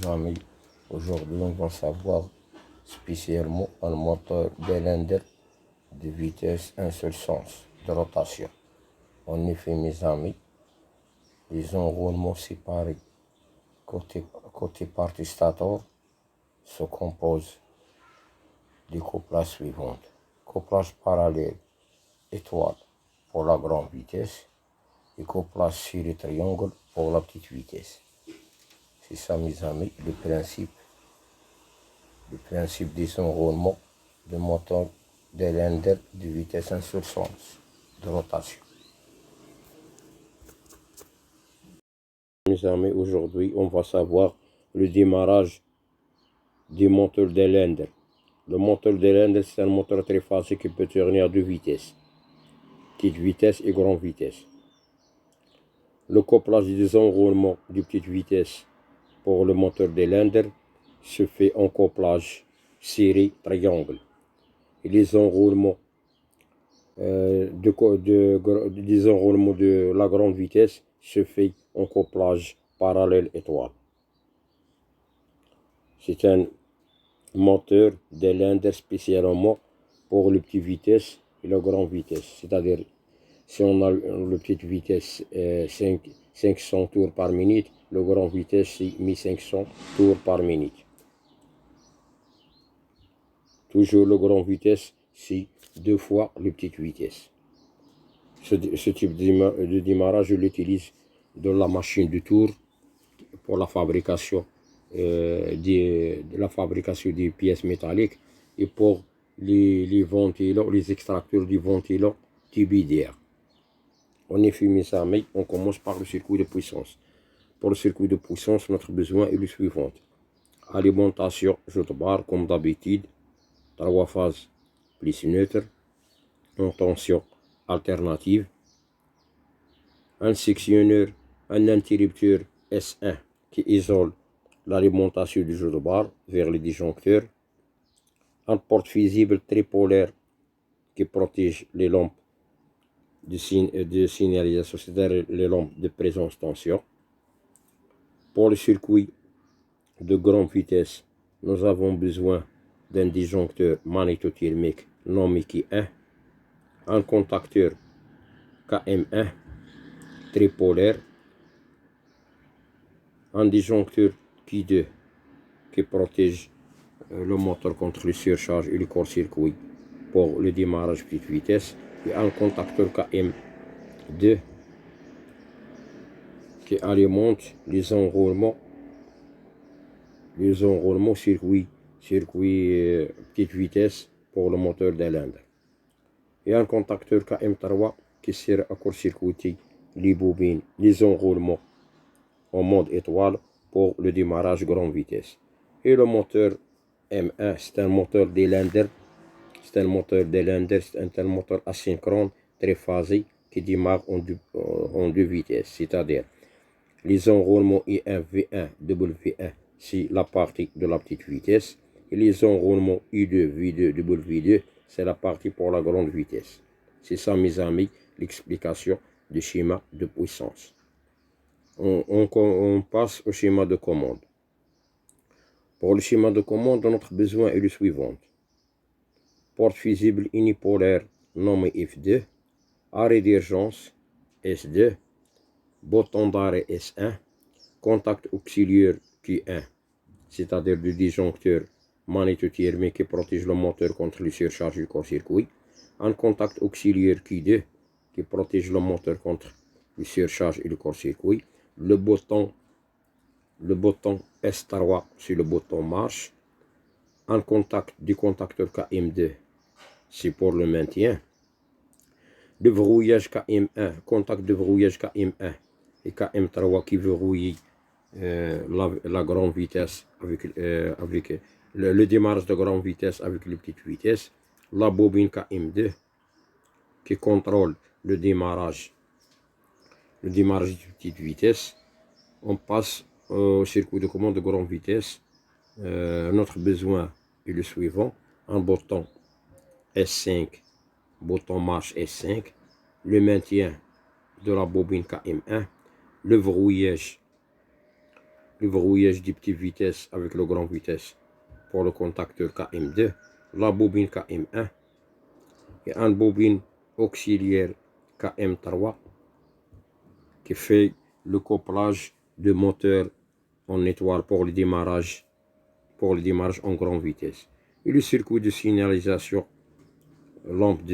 Amis, aujourd'hui on va savoir spécialement un moteur Delander de vitesse un seul sens de rotation. En effet, mes amis, les enroulements séparés côté partie stator se composent des couplages suivants. Couplage parallèle étoile pour la grande vitesse et couplage série triangle pour la petite vitesse. C'est ça, mes amis, le principe des enroulements de moteur Delander de vitesse un seul sens de rotation. Mes amis, aujourd'hui, on va savoir le démarrage du moteur Delander. Le moteur Delander, c'est un moteur triphasique qui peut tourner à deux vitesses, petite vitesse et grande vitesse. Le couplage des enroulements de petite vitesse pour le moteur Delander se fait en couplage série triangle. Et les enroulements des enroulements de la grande vitesse se fait en couplage parallèle étoile. C'est un moteur Delander spécialement pour les petites vitesses et la grande vitesse. C'est-à-dire, si on a la petite vitesse 500 tours par minute, la grande vitesse c'est 1500 tours par minute. Toujours la grande vitesse c'est 2 fois la petite vitesse. Ce type de démarrage, je l'utilise dans la machine de tour pour la fabrication des pièces métalliques et pour les ventilos, les extracteurs du ventilo tubidaire. En effet, mes amis, on commence par le circuit de puissance. Pour le circuit de puissance, notre besoin est le suivant. Alimentation jute barre comme d'habitude, 3 phases plus neutre, en tension alternative, un sectionneur, un interrupteur S1 qui isole l'alimentation du jeu de barre vers les disjoncteurs, un porte fusible tripolaire qui protège les lampes de signalisation, c'est-à-dire les lampes de présence-tension. Pour le circuit de grande vitesse, nous avons besoin d'un disjoncteur magnétothermique non Mickey 1, un contacteur KM1 tripolaire, un disjoncteur Q2 qui protège le moteur contre les surcharges et le court-circuit pour le démarrage petite vitesse, et un contacteur KM2 qui alimente les enroulements circuit petite vitesse pour le moteur Delander, et un contacteur KM3 qui sert à court-circuiter les bobines, les enroulements en mode étoile pour le démarrage grande vitesse. Et le moteur M1, c'est un moteur Delander, c'est un moteur asynchrone triphasique qui démarre en deux vitesses, c'est-à-dire les enroulements I1, V1, W1, c'est la partie de la petite vitesse, et les enroulements I2, V2, W2, c'est la partie pour la grande vitesse. C'est ça, mes amis, l'explication du schéma de puissance. On passe au schéma de commande. Pour le schéma de commande, notre besoin est le suivant. Porte fusible unipolaire nommé F2, arrêt d'urgence S2, bouton d'arrêt S1, contact auxiliaire Q1, c'est-à-dire le disjoncteur magnétothermique qui protège le moteur contre les surcharges du court-circuit, un contact auxiliaire Q2 qui protège le moteur contre les surcharges et le court-circuit, le bouton S3 c'est le bouton marche, un contact du contacteur KM2 c'est pour le maintien, le verrouillage KM1, contact de verrouillage KM1 et KM3 qui verrouille la grande vitesse avec le démarrage de grande vitesse avec les petites vitesses, la bobine KM2 qui contrôle le démarrage de petite vitesse. On passe au circuit de commande de grande vitesse. Notre besoin est le suivant: un bouton S5, bouton marche S5, le maintien de la bobine KM1, le verrouillage le verrouillage des petites vitesses avec le grand vitesse pour le contacteur KM2, la bobine KM1 et une bobine auxiliaire KM3 qui fait le couplage de moteur en étoile pour le démarrage en grande vitesse. Et le circuit de signalisation, lampe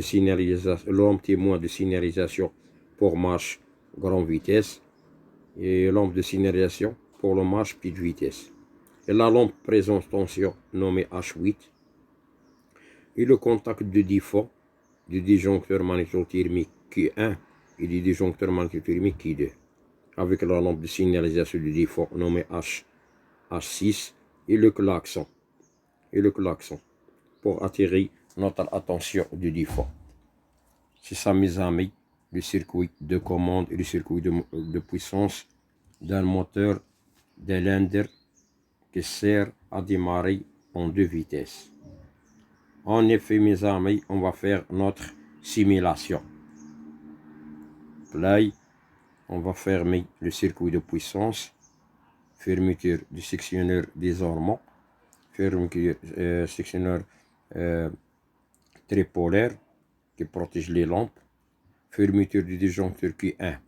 témoin de signalisation pour marche grande vitesse et lampe de signalisation pour la marche petite vitesse. Et la lampe présence tension nommée H8 et le contact de défaut du disjoncteur magnétothermique Q1 et du disjoncteur magnétothermique Q2 avec la lampe de signalisation de défaut nommée H6 et le klaxon pour attirer notre attention du défaut. C'est ça, mes amis, le circuit de commande et le circuit de puissance d'un moteur Delander qui sert à démarrer en 2 vitesses. En effet, mes amis, on va faire notre simulation. Play, on va fermer le circuit de puissance, fermeture du sectionneur désarmant, fermeture sectionneur tripolaire qui protège les lampes, fermeture du disjoncteur Q1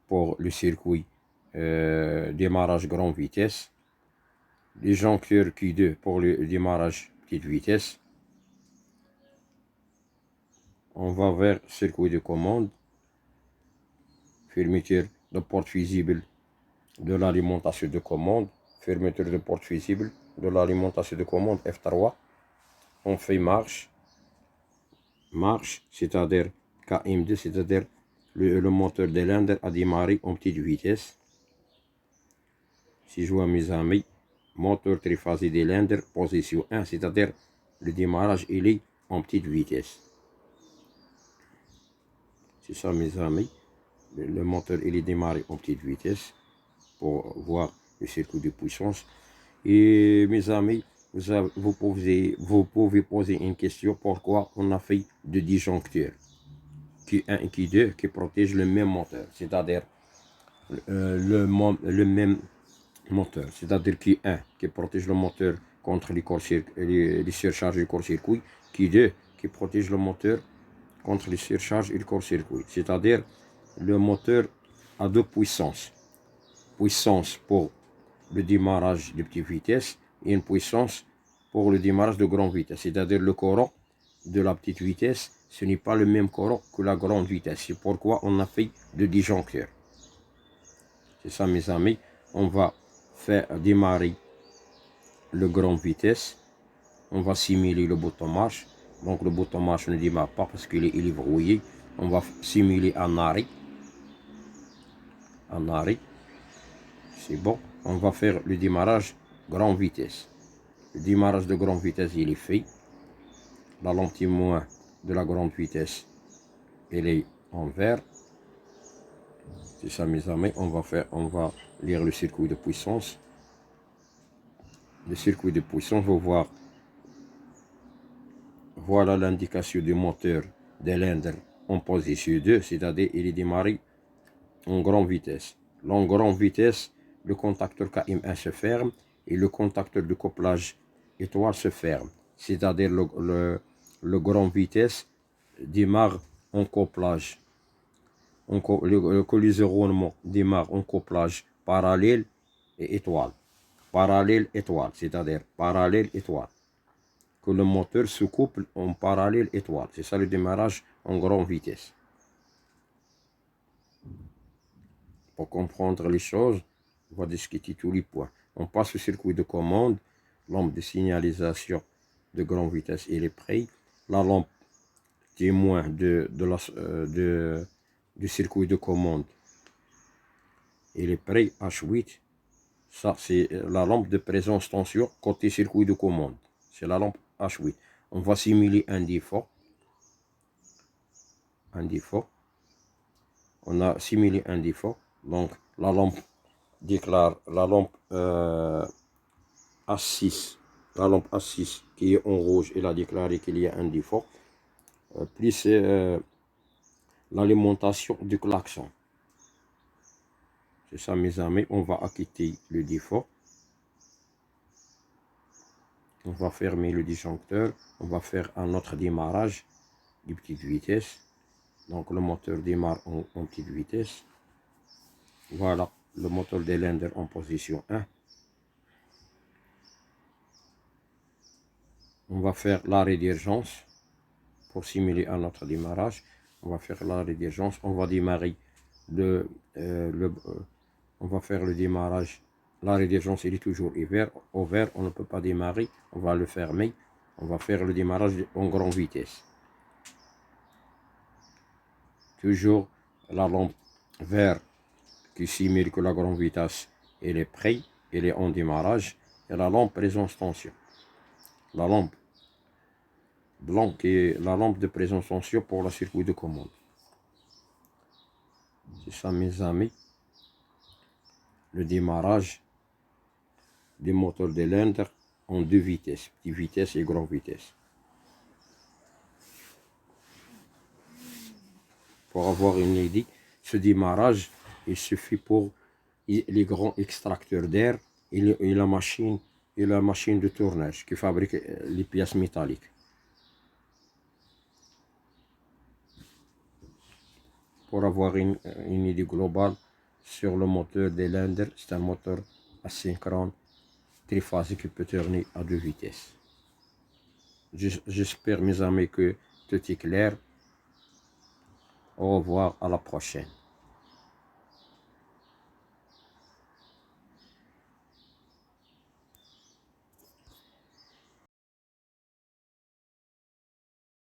pour le circuit démarrage grande vitesse, disjoncteur Q2 pour le démarrage petite vitesse. On va vers circuit de commande, fermeture de porte visible de l'alimentation de commande, fermeture de porte visible de l'alimentation de commande F3. On fait marche, c'est-à-dire KM2, c'est-à-dire le moteur de Delander a démarré en petite vitesse. Si je vois mes amis, moteur triphasé de Delander, position 1, c'est-à-dire le démarrage il est en petite vitesse. C'est ça, mes amis, le moteur il est démarré en petite vitesse pour voir le circuit de puissance. Et mes amis, vous pouvez poser une question: pourquoi on a fait deux disjoncteurs Q1 et Q2 qui protègent le même moteur, c'est-à-dire le même moteur, c'est-à-dire Q1 qui protège le moteur contre les surcharges du court-circuit, Q2 qui protège le moteur contre les surcharges et le court-circuit, c'est-à-dire le moteur a deux puissances. Puissance pour le démarrage de petite vitesse et une puissance pour le démarrage de grande vitesse, c'est-à-dire le courant de la petite vitesse, ce n'est pas le même courant que la grande vitesse. C'est pourquoi on a fait deux disjoncteurs. C'est ça, mes amis. On va faire démarrer le grande vitesse. On va simuler le bouton marche. Donc le bouton marche ne démarre pas parce qu'il est verrouillé. On va simuler un arrêt. Un arrêt. C'est bon. On va faire le démarrage grande vitesse. Le démarrage de grande vitesse, il est fait. La lampe témoin de la grande vitesse, elle est en vert. C'est ça, mes amis. On va lire le circuit de puissance. Le circuit de puissance, vous voir. Voilà l'indication du moteur Delander en position 2, c'est-à-dire il est démarré en grande vitesse. En grande vitesse, le contacteur KM1 se ferme et le contacteur de couplage étoile se ferme. C'est-à-dire le grande vitesse démarre en couplage. Le collisionnement démarre en couplage parallèle et étoile. Parallèle étoile, c'est-à-dire parallèle étoile. Que le moteur se couple en parallèle étoile. C'est ça le démarrage en grande vitesse. Pour comprendre les choses, on va discuter tous les points. On passe au circuit de commande, lampe de signalisation de grande vitesse, il est prêt. La lampe témoin du circuit de commande, il est prêt, H8. Ça, c'est la lampe de présence tension côté circuit de commande. C'est la lampe H8. On va simuler un défaut. On a simulé un défaut. Donc, la lampe déclare, la lampe A6, la lampe A6 qui est en rouge, elle a déclaré qu'il y a un défaut. Plus l'alimentation du klaxon. C'est ça mes amis, on va acquitter le défaut. On va fermer le disjoncteur, on va faire un autre démarrage de petite vitesse. Donc le moteur démarre en petite vitesse. Voilà, le moteur de Lender en position 1. On va faire l'arrêt d'urgence pour simuler un autre démarrage. On va faire l'arrêt d'urgence, on va démarrer on va faire le démarrage. L'arrêt d'urgence, il est toujours ouvert, on ne peut pas démarrer, on va le fermer. On va faire le démarrage en grande vitesse. Toujours la lampe vert qui simule que la grande vitesse elle est prête, elle est en démarrage, et la lampe présence tension. La lampe blanche qui est la lampe de présence tension pour le circuit de commande. C'est ça mes amis, le démarrage des moteurs de Lender en 2 vitesses, petite vitesse et grande vitesse. Pour avoir une idée, ce démarrage, il suffit pour les grands extracteurs d'air et la machine de tournage qui fabrique les pièces métalliques. Pour avoir une idée globale sur le moteur de Lender, c'est un moteur asynchrone triphasique qui peut tourner à 2 vitesses. J'espère mes amis que tout est clair. Au revoir, à la prochaine.